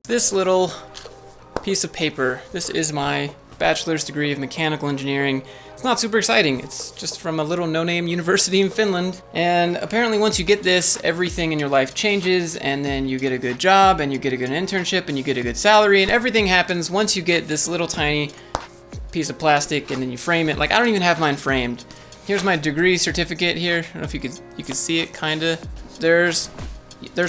this little piece of paper. This is my bachelor's degree of mechanical engineering. It's not super exciting. It's just from a little no-name university in Finland. And apparently once you get this, everything in your life changes, and then you get a good job, and you get a good internship, and you get a good salary, and everything happens once you get this little tiny piece of plastic, and then you frame it. Like, I don't even have mine framed. Here's my degree certificate here. I don't know if you could see it, kinda. There's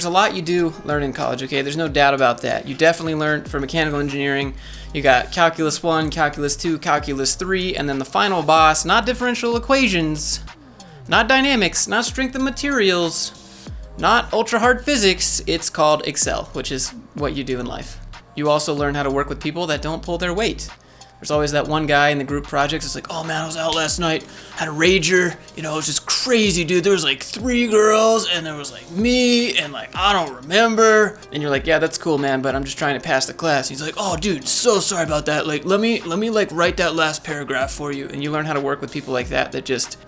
a lot you do learn in college, okay? There's no doubt about that. You definitely learn for mechanical engineering. You got Calculus 1, Calculus 2, Calculus 3, and then the final boss, not differential equations, not dynamics, not strength of materials, not ultra-hard physics. It's called Excel, which is what you do in life. You also learn how to work with people that don't pull their weight. There's always that one guy in the group projects that's like, oh man, I was out last night, had a rager, it was just crazy, dude. There was like 3 girls, and there was like me, and like, I don't remember. And you're like, yeah, that's cool, man, but I'm just trying to pass the class. He's like, oh dude, so sorry about that. Like, let me like write that last paragraph for you. And you learn how to work with people like that just,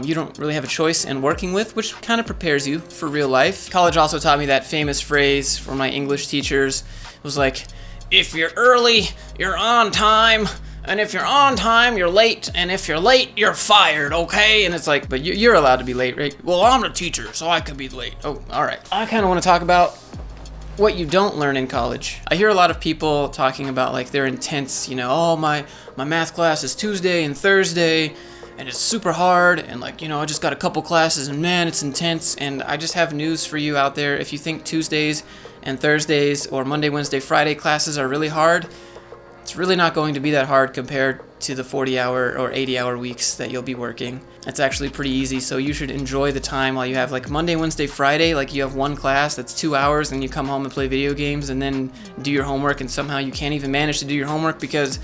you don't really have a choice in working with, which kind of prepares you for real life. College also taught me that famous phrase from my English teachers. It was like, if you're early, you're on time. And if you're on time, you're late. And if you're late, you're fired, okay? And it's like, but you're allowed to be late, right? Well, I'm the teacher, so I could be late. Oh, all right. I kind of want to talk about what you don't learn in college. I hear a lot of people talking about like their intense, oh, my math class is Tuesday and Thursday, and it's super hard. And like, I just got a couple classes, and man, it's intense. And I just have news for you out there. If you think Tuesdays and Thursdays or Monday, Wednesday, Friday classes are really hard, it's really not going to be that hard compared to the 40-hour or 80-hour weeks that you'll be working. It's actually pretty easy, so you should enjoy the time while you have like Monday, Wednesday, Friday, like you have one class that's 2 hours, and you come home and play video games and then do your homework, and somehow you can't even manage to do your homework because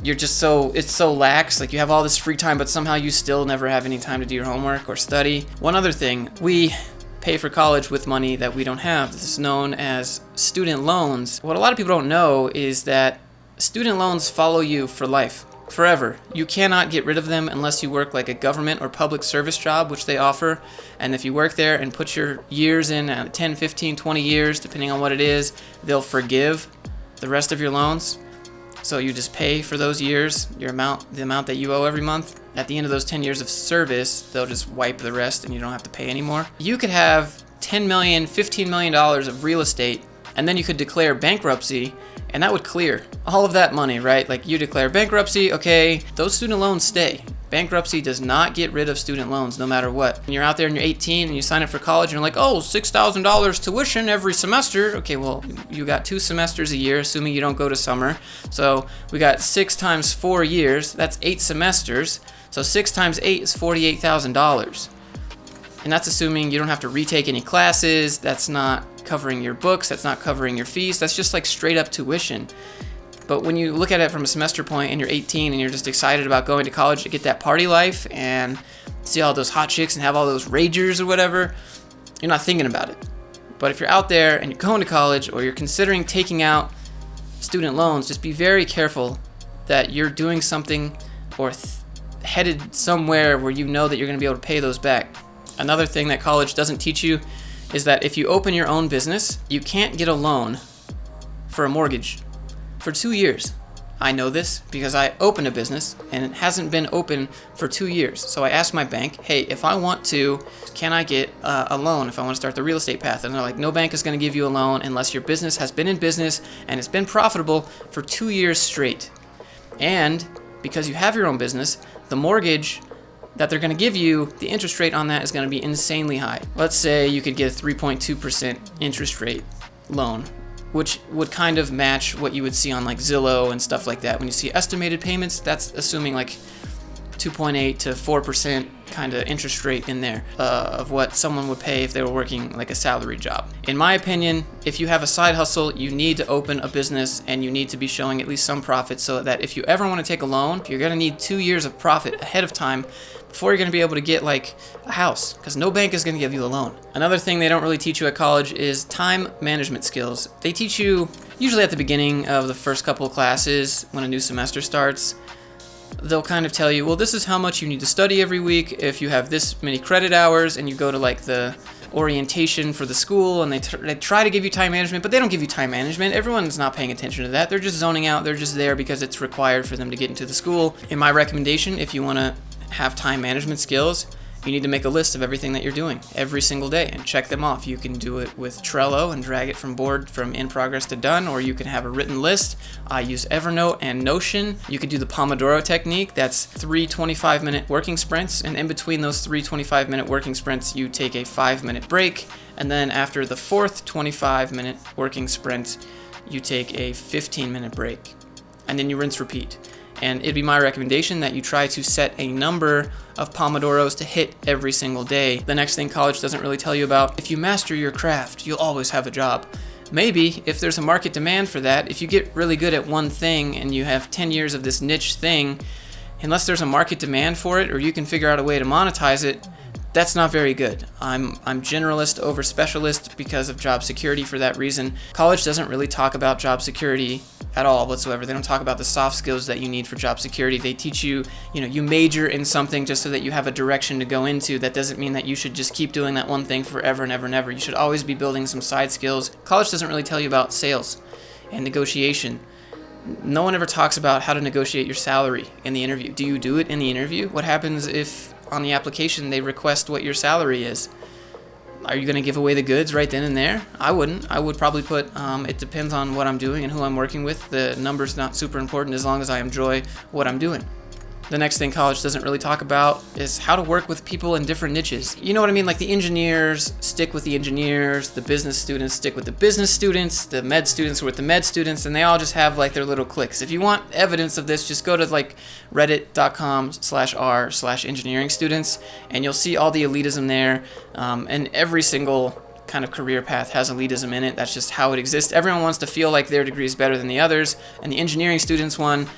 you're just it's so lax. Like, you have all this free time, but somehow you still never have any time to do your homework or study. One other thing, we pay for college with money that we don't have. This is known as student loans. What a lot of people don't know is that student loans follow you for life, forever. You cannot get rid of them unless you work like a government or public service job, which they offer. And if you work there and put your years in, 10, 15, 20 years, depending on what it is, they'll forgive the rest of your loans. So you just pay for those years, the amount that you owe every month. At the end of those 10 years of service, they'll just wipe the rest and you don't have to pay anymore. You could have $10 million, $15 million of real estate, and then you could declare bankruptcy, and that would clear all of that money, right? Like, you declare bankruptcy, okay, those student loans stay. Bankruptcy does not get rid of student loans no matter what. When you're out there and you're 18 and you sign up for college and you're like, oh, $6,000 tuition every semester. Okay, well, you got 2 semesters a year, assuming you don't go to summer. So we got 6 times 4 years, that's 8 semesters. So 6 times 8 is $48,000. And that's assuming you don't have to retake any classes. That's not covering your books. That's not covering your fees. That's just like straight up tuition. But when you look at it from a semester point and you're 18 and you're just excited about going to college to get that party life and see all those hot chicks and have all those ragers or whatever, you're not thinking about it. But if you're out there and you're going to college or you're considering taking out student loans, just be very careful that you're doing something or headed somewhere where you know that you're going to be able to pay those back. Another thing that college doesn't teach you is that if you open your own business, you can't get a loan for a mortgage for 2 years. I know this because I opened a business and it hasn't been open for 2 years. So I asked my bank, hey, if I want to, can I get a loan if I want to start the real estate path? And they're like, no bank is going to give you a loan unless your business has been in business and it's been profitable for 2 years straight. And because you have your own business, the mortgage that they're going to give you, the interest rate on that is going to be insanely high. Let's say you could get a 3.2% interest rate loan, which would kind of match what you would see on like Zillow and stuff like that. When you see estimated payments, that's assuming like 2.8 to 4% kind of interest rate in there of what someone would pay if they were working like a salary job. In my opinion, if you have a side hustle, you need to open a business and you need to be showing at least some profit so that if you ever want to take a loan, you're going to need 2 years of profit ahead of time before you're going to be able to get like a house, because no bank is going to give you a loan. Another thing they don't really teach you at college is time management skills. They teach you usually at the beginning of the first couple of classes when a new semester starts. They'll kind of tell you, well, this is how much you need to study every week if you have this many credit hours and you go to like the orientation for the school, and they try to give you time management, but they don't give you time management. Everyone's not paying attention to that. They're just zoning out. They're just there because it's required for them to get into the school. In my recommendation, if you want to have time management skills, you need to make a list of everything that you're doing every single day and check them off. You can do it with Trello and drag it from in progress to done, or you can have a written list. I use Evernote and Notion. You could do the Pomodoro technique. That's 3 25-minute working sprints, and in between those 3 25-minute working sprints, you take a 5-minute break, and then after the 4th 25-minute working sprint, you take a 15-minute break, and then you rinse repeat. And it'd be my recommendation that you try to set a number of Pomodoros to hit every single day. The next thing college doesn't really tell you about: if you master your craft, you'll always have a job. Maybe, if there's a market demand for that, if you get really good at one thing and you have 10 years of this niche thing, unless there's a market demand for it or you can figure out a way to monetize it, that's not very good. I'm generalist over specialist because of job security for that reason. College doesn't really talk about job security at all whatsoever. They don't talk about the soft skills that you need for job security. They teach you, you major in something just so that you have a direction to go into. That doesn't mean that you should just keep doing that one thing forever and ever and ever. You should always be building some side skills. College doesn't really tell you about sales and negotiation. No one ever talks about how to negotiate your salary in the interview. Do you do it in the interview? What happens if on the application they request what your salary is? Are you going to give away the goods right then and there? I wouldn't. I would probably put, it depends on what I'm doing and who I'm working with. The number's not super important as long as I enjoy what I'm doing. The next thing college doesn't really talk about is how to work with people in different niches. You know what I mean? Like the engineers stick with the engineers, the business students stick with the business students, the med students are with the med students, and they all just have like their little cliques. If you want evidence of this, just go to like reddit.com/r/engineering students, and you'll see all the elitism there. And every single kind of career path has elitism in it. That's just how it exists. Everyone wants to feel like their degree is better than the others, and the engineering students one,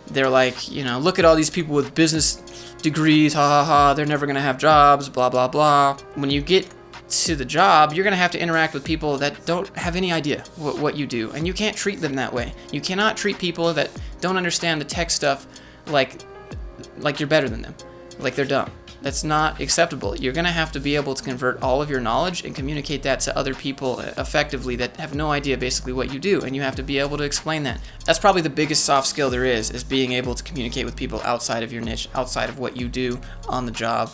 they're like, look at all these people with business degrees, ha ha ha, they're never going to have jobs, blah, blah, blah. When you get to the job, you're going to have to interact with people that don't have any idea what you do, and you can't treat them that way. You cannot treat people that don't understand the tech stuff like you're better than them, like they're dumb. That's not acceptable. You're going to have to be able to convert all of your knowledge and communicate that to other people effectively that have no idea basically what you do, and you have to be able to explain that. That's probably the biggest soft skill there is being able to communicate with people outside of your niche, outside of what you do on the job.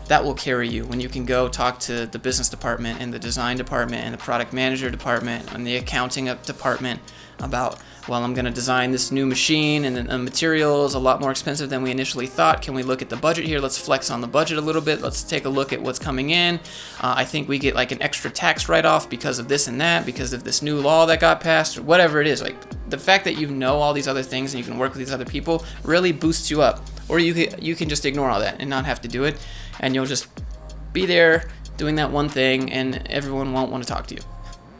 That will carry you when you can go talk to the business department and the design department and the product manager department and the accounting department about, well, I'm going to design this new machine and the material is a lot more expensive than we initially thought. Can we look at the budget here? Let's flex on the budget a little bit. Let's take a look at what's coming in. I think we get like an extra tax write-off because of this and that, because of this new law that got passed, or whatever it is. Like the fact that you know all these other things and you can work with these other people really boosts you up. Or you can just ignore all that and not have to do it, and you'll just be there doing that one thing and everyone won't want to talk to you.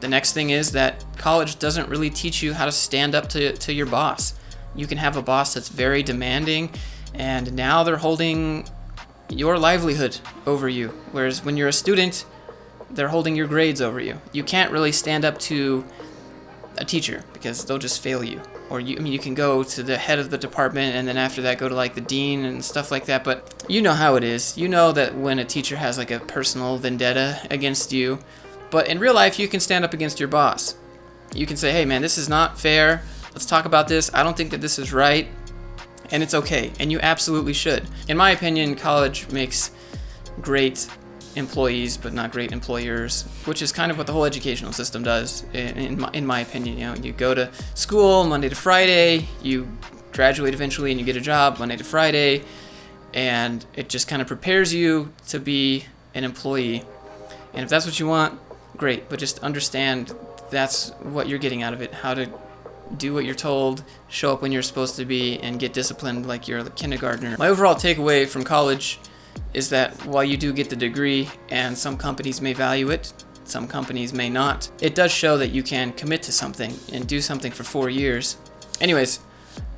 The next thing is that college doesn't really teach you how to stand up to your boss. You can have a boss that's very demanding, and now they're holding your livelihood over you. Whereas when you're a student, they're holding your grades over you. You can't really stand up to a teacher because they'll just fail you. Or you can go to the head of the department and then after that go to like the dean and stuff like that. But you know how it is. You know that when a teacher has like a personal vendetta against you. But in real life, you can stand up against your boss. You can say, hey man, this is not fair. Let's talk about this. I don't think that this is right. And it's okay. And you absolutely should. In my opinion, college makes great employees, but not great employers, which is kind of what the whole educational system does, in my opinion. You go to school Monday to Friday, you graduate eventually, and you get a job Monday to Friday, and it just kind of prepares you to be an employee. And if that's what you want, great, but just understand that's what you're getting out of it, how to do what you're told, show up when you're supposed to be, and get disciplined like you're a kindergartner. My overall takeaway from college is that while you do get the degree, and some companies may value it, some companies may not, it does show that you can commit to something and do something for 4 years. Anyways,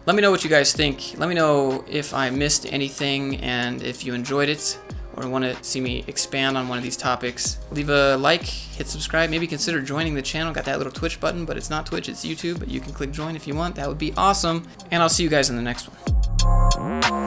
let me know what you guys think. Let me know if I missed anything and if you enjoyed it or want to see me expand on one of these topics. Leave a like, hit subscribe, maybe consider joining the channel. Got that little Twitch button, but it's not Twitch, it's YouTube, but you can click join if you want. That would be awesome. And I'll see you guys in the next one.